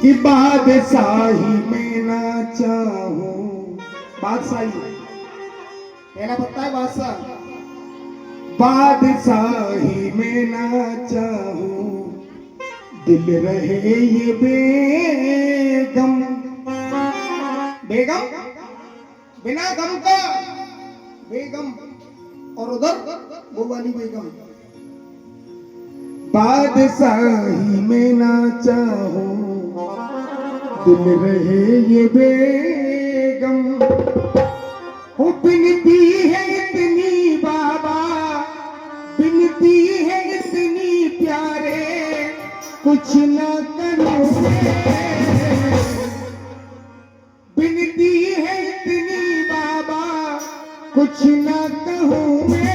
कि बादशाही में ना चाहूं, बादशाही पहला पता है बादशाह, बादशाही में ना चाहूं, दिल रहे ये बेगम, बेगम बिना गम का बेगम, और उधर वो वाली बेगम। बादशाही में ना चाहूं, दिल रहे ये बेगम, वो बिनती है इतनी बाबा, बिनती है इतनी प्यारे, कुछ न करोगे, बिनती है इतनी बाबा, कुछ न कहूँ मैं।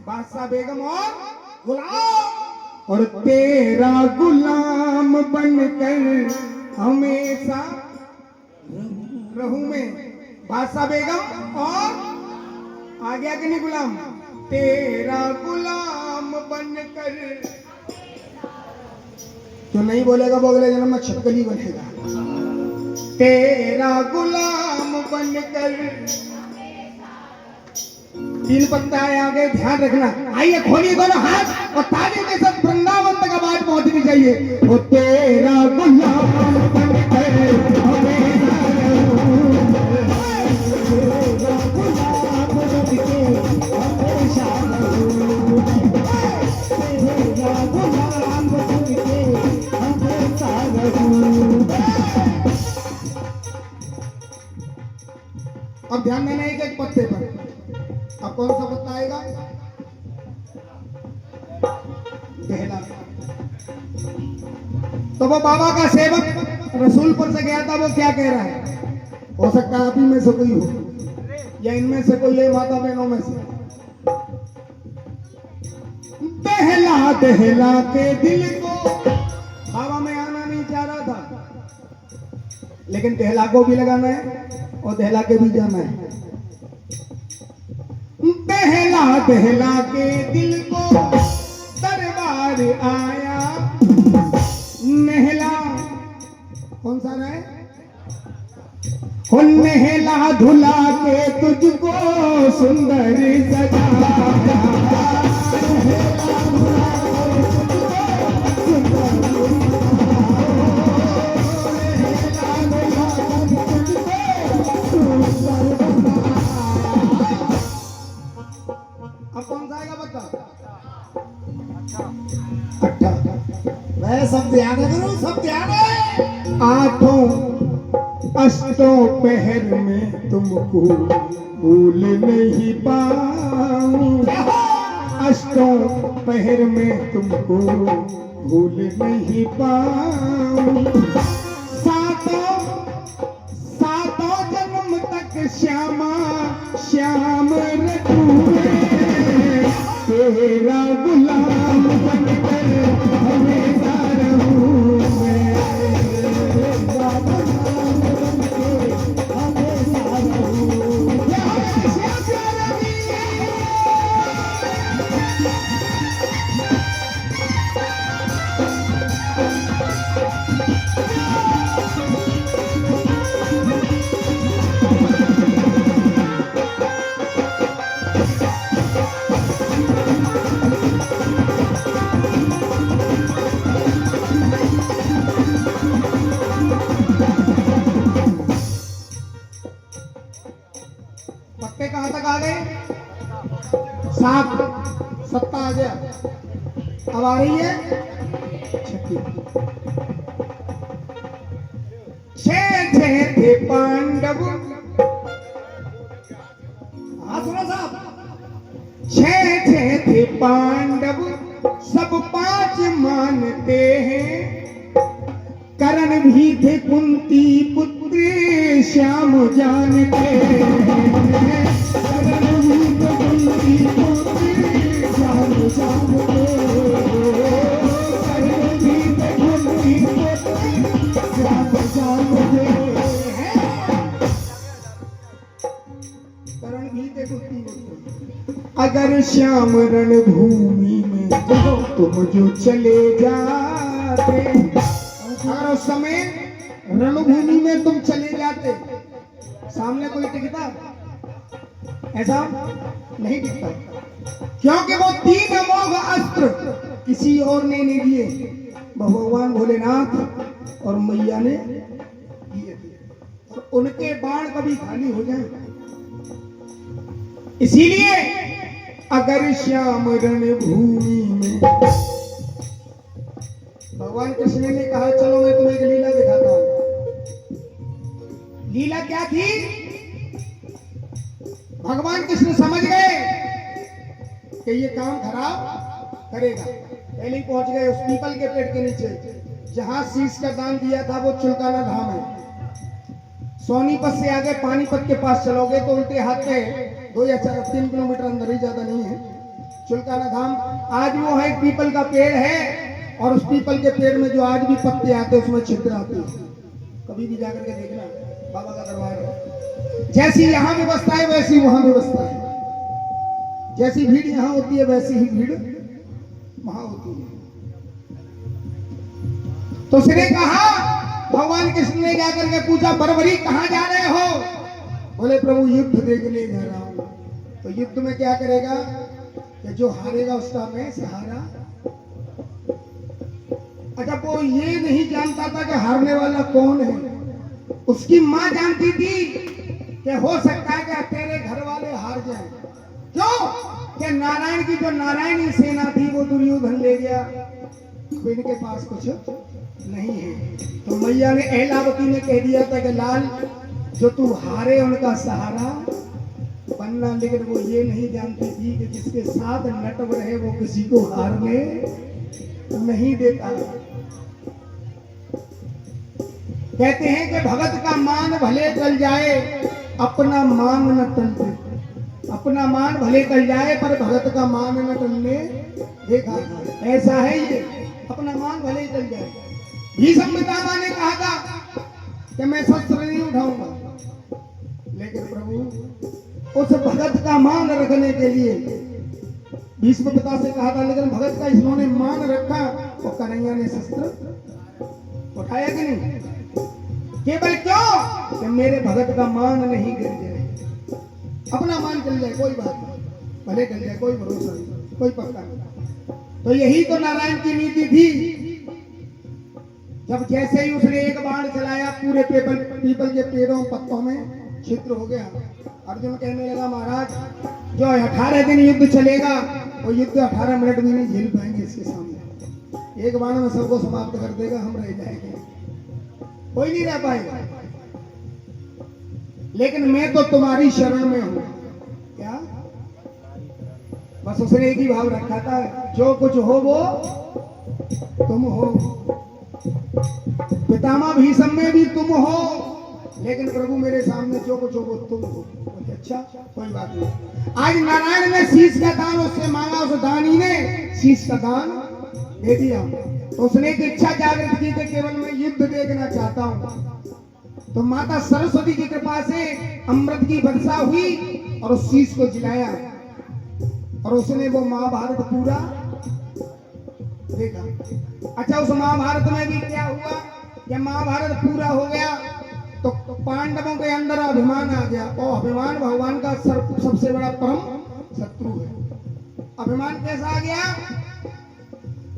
बादशाह बेगम और गुलाम, और तेरा गुलाम बनकर हमेशा रहूं मैं। बादशाह बेगम और आ गया कि नहीं गुलाम, तेरा गुलाम बनकर, तो नहीं बोलेगा वो अगले जन्म में छपकली बनेगा। तेरा गुलाम बनकर, तीन पत्ता है आगे, ध्यान रखना। आइए खोलिए दोनों हाथ और ताली के साथ वृंदावन तक आवाज पहुंचनी चाहिए। वो तेरा गुलाम बनकर हमेशा रहूं, तेरा गुलाम बनके हमेशा रहूं, तेरा गुलाम बनके हमेशा रहूं। अब ध्यान देना एक एक पत्ते पर। अब कौन सा पत्ता आएगा? पहला। तो वो बाबा का सेवक रसूलपुर से गया था, वो क्या कह रहा है? हो सकता है आप ही में से कोई हो या इनमें से कोई है, माता बहनों में से। दहला दहला के दिल को, बाबा में आना नहीं चाह रहा था, लेकिन दहला को भी लगाना है और दहला के भी जाना है। दहला दहला के दिल को दरबार आया, नहला, कौन सा रहा है? हो नहला धुला के तुझको सुंदर सजाया, नहला धुला के तुझको सुंदर अब कौन सा आएगा बता? अच्छा, वह सब ध्यान करो, सब ध्यान है। आठों अष्टों पहर में तुमको भूल नहीं पाऊं, अष्टों पहर में तुमको भूल नहीं पाऊं, सातों सातों जन्म तक श्यामा श्याम रखूंगे, तेरा गुलाम बनकर हमेशा रहूं मैं, तेरा गुलाम बनकर हमेशा रहूं। पत्ते कहां तक आ गए? 7 सत्ता आ गया। अब आ रही है छठी। छह थे पांडव, हाँ सुनो साहब, छह थे पांडव, सब 5 मानते हैं, करण भी थे कुंती पुत्र श्याम जानते हैं, करण भी थे कुंती पुत्र श्याम जानते हैं, करण भी थे कुंती पुत्र श्याम जानते हैं, करण भी थे कुंती पुत्र। अगर श्याम रणभूमि में में तुम जो चले जाते, अगर उस समय रणभूमि में तुम चले जाते, सामने कोई टिकता? ऐसा नहीं टिकता, क्योंकि वो 3 अमोघ अस्त्र किसी और ने नहीं दिए, भगवान भोलेनाथ और मैया ने दिए थे, और उनके बाण कभी खाली हो जाए। इसीलिए अगर श्याम रणभूमि में, भगवान कृष्ण ने कहा चलो मैं तुम्हें एक लीला दिखाता हूं। लीला क्या थी? भगवान कृष्ण समझ गए कि ये काम खराब करेगा, पहले ही पहुंच गए उस पीपल के पेड़ के नीचे जहां शीश का दान दिया था, वो चुलकाना धाम है। सोनीपत से आगे पानीपत के पास चलोगे तो उल्टे हाथ पे 2 या 3 किलोमीटर अंदर ही, ज्यादा नहीं है, चुलकाना धाम। आज वो है पीपल का पेड़ है, और उस पीपल के पेड़ में जो आज भी पत्ते आते हैं उसमें छिद्र आते हैं, कभी भी जाकर के देखना, बाबा का दरबार है। जैसी यहाँ व्यवस्था है वैसी वहां व्यवस्था है, जैसी भीड़ यहाँ होती है वैसी ही भीड़ वहां होती है। तो उसने कहा, भगवान कृष्ण ने जाकर के पूछा, बरबरी कहाँ जा रहे हो? बोले प्रभु युद्ध देखने जा रहा हूं। तो युद्ध में क्या करेगा कि जो हारेगा उसका मैं सहारा। अच्छा, वो ये नहीं जानता था कि हारने वाला कौन है, उसकी मां जानती थी कि हो सकता है कि तेरे घर वाले हार जाएं। क्यों? कि नारायण की जो नारायणी सेना थी वो दुर्योधन ले गया, अब इनके पास कुछ नहीं है। तो मैया ने, ऐलावती ने कह दिया था कि लाल जो तू हारे उनका सहारा बनना, लेकिन वो ये नहीं जानती थी कि जिसके साथ नटव रहे वो किसी को हारने नहीं देता। कहते हैं कि भगत का मान भले टल जाए, अपना मान न टलते। अपना मान भले टल जाए पर भगत का मान न टलने देखा। ऐसा है ये, अपना मान भले ही टल जाए। भीष्म पितामह ने कहा था कि मैं शस्त्र नहीं उठाऊंगा, लेकिन प्रभु उस भगत का मान रखने के लिए भीष्म पिता से कहा था, लेकिन भगत का इन्होंने मान रखा, और कन्हैया ने शस्त्र उठाया कि नहीं? केवल क्यों? कि मेरे भगत का मान नहीं गिर जाए, अपना मान चल जाए कोई बात नहीं, भले चल जाए कोई भरोसा नहीं, कोई पक्का नहीं। तो यही तो नारायण की नीति थी। जब जैसे ही उसने एक बाण चलाया, पूरे पीपल के पेड़ों पत्तों में छिद्र हो गया। अर्जुन कहने लगा, महाराज जो 18 दिन युद्ध चलेगा वो युद्ध 18 मिनट भी नहीं झेल पाएंगे इसके सामने, एक बाण में सबको समाप्त कर देगा, हम रह जाएंगे, कोई नहीं रह पाएगा। लेकिन मैं तो तुम्हारी शरण में हूं। क्या? बस उसने एक ही भाव रखा था, जो कुछ हो वो तुम हो। पितामह भीष्म में भी तुम हो, लेकिन प्रभु मेरे सामने जो कुछ हो वो तुम हो। अच्छा, कोई बात नहीं। आज नारायण ने शीश का दान उससे मांगा, उस दानी ने शीश का दान दे दिया। तो उसने एक इच्छा जागृत की कि केवल मैं युद्ध देखना चाहता हूं। तो माता सरस्वती की कृपा से अमृत की वर्षा हुई और उस शीश को जिलाया, और उसने वो महाभारत पूरा देखा। अच्छा, उस महाभारत में भी क्या हुआ कि महाभारत पूरा हो गया तो पांडवों के अंदर अभिमान आ गया, और अभिमान भगवान का सबसे बड़ा परम शत्रु है। अभिमान कैसा आ गया?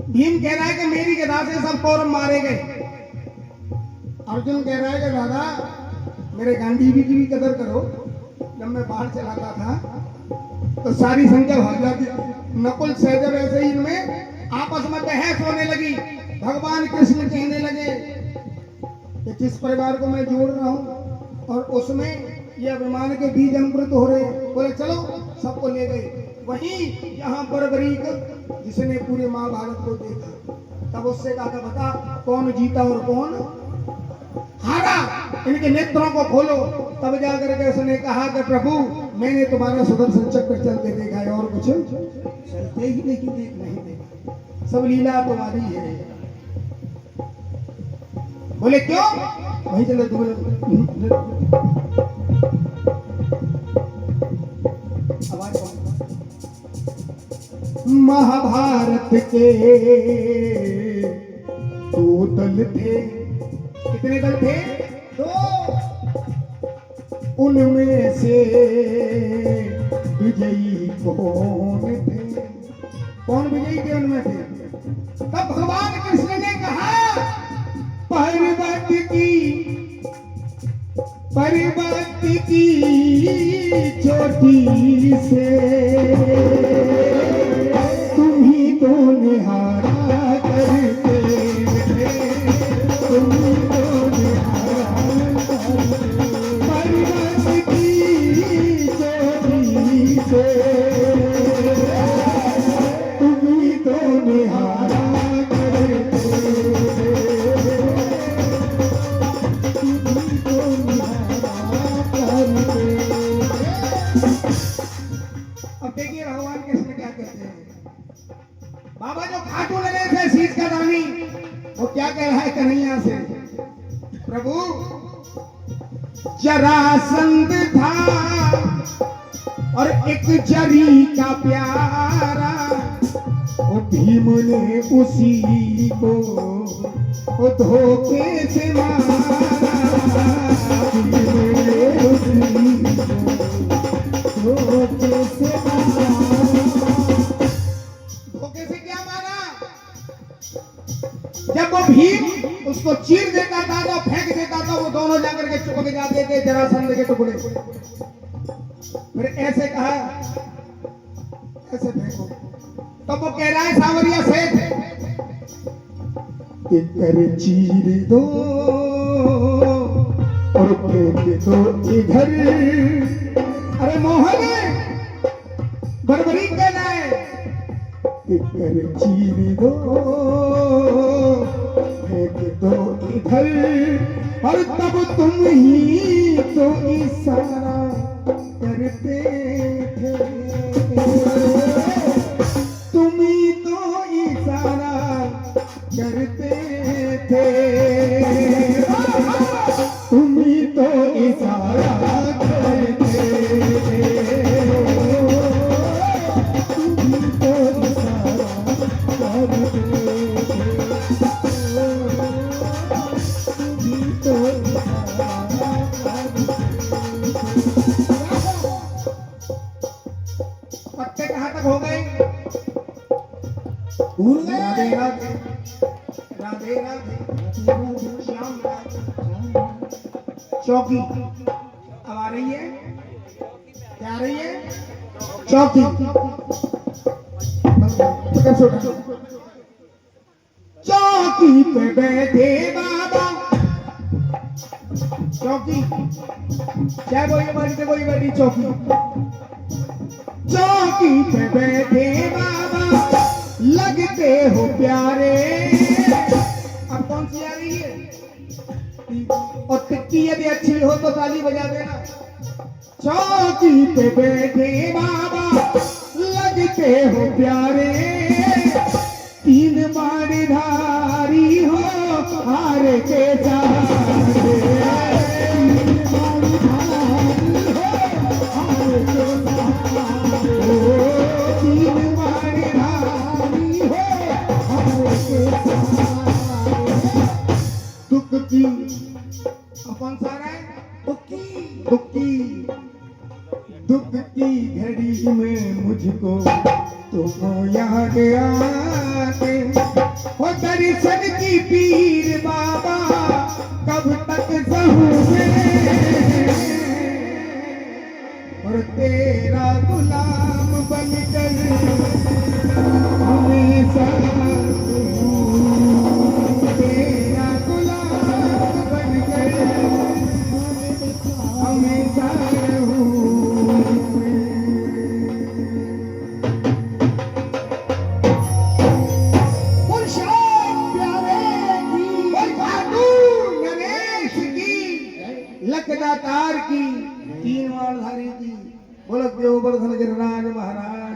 भीम कह रहा है कि मेरी गदा से सब कौरव मारे गए। अर्जुन कह रहा है कि दादा मेरे गांधी जी की भी कदर करो, जब मैं बाहर चलाता था तो सारी संख्या भाग जाती। नकुल सहदेव ऐसे ही इनमें आपस में बहस होने लगी। भगवान कृष्ण कहने लगे कि जिस परिवार को मैं जोड़ रहा हूं और उसमें ये अभिमान के बीज अंकुरित हो रहे हैं, बोले चलो सबको ले गए। वहीं यहाँ बर्बरीक जिसने पूरे महाभारत को देखा, तब उससे कहा था बता कौन जीता और कौन हारा, इनके नेत्रों को खोलो। तब जाकर के उसने कहा कि प्रभु मैंने तुम्हारा सुदर्शन चक्र चलते देखा है, और कुछ चलते ही नहीं देखा, सब लीला तुम्हारी है। बोले क्यों? वही चलो आवाज महाभारत के दो दल थे। कितने दल थे? दो। उनमें से विजयी कौन थे? कौन विजयी थे उनमें से? तब भगवान कृष्ण ने कहा पर्वत की चोटी से तुम ही तो निहारा करते थे, तुम ही तो निहारा करते। पर्वत की चोटी से तुम ही तो निहारा बाबा जो खाटू लगे थे शीश का दानी, वो क्या कह रहा है कन्हैया से? प्रभु जरासंध था और एक जरी का प्यारा, वो भीम ने उसी को वो धोखे से मारा, भीम ने उसी को धोखे से मारा। जब वो भीम उसको चीर देता था तो फेंक देता था, वो दोनों जाकर के चिपक जाते थे जरासंध के टुकड़े। फिर ऐसे कहा ऐसे फेंको, तब वो कह रहा है सांवरिया सेठ इधर चीर दो और फेंक दो इधर। अरे मोहन बरबरी कहना है, इधर चीर दो फेंक दो इधर, और तब तुम ही तो इशारा करते थे, तुम ही तो इशारा करते थे, तुम ही तो इशारा करते थे, तुम ही तो इशारा करते पत्ते कहाँ तक हो गए? राधे राधे राधे राधे श्याम चौकी अब आ रही है, क्या आ रही है? चौकी। चौकी पे बैठे बाबा, चौकी चाहे वही बड़ी थे वही बैठी चौकी, चौकी पे बैठे बाबा लगते हो प्यारे। अब कौन सी आ रही है? और टिक्की यदि अच्छी हो तो ताली बजा देना। चौकी पे बैठे बाबा लगते हो प्यारे, तीन बाणधारी हो हार के सहारे, तीन बाणधारी हो हार के सहारे। दुख की कौन सा रहा है? दुख की घड़ी में मुझको तुम याद आते हो, दर्शन की पीर बाबा कब तक सहूंगे, और तेरा गुलाम बनकर हमेशा, तेरा गुलाम बनकर हमेशा रहूं। लखदातार की, तीन बाणधारी की। बोलो देववर्धन गिरिराज महाराज।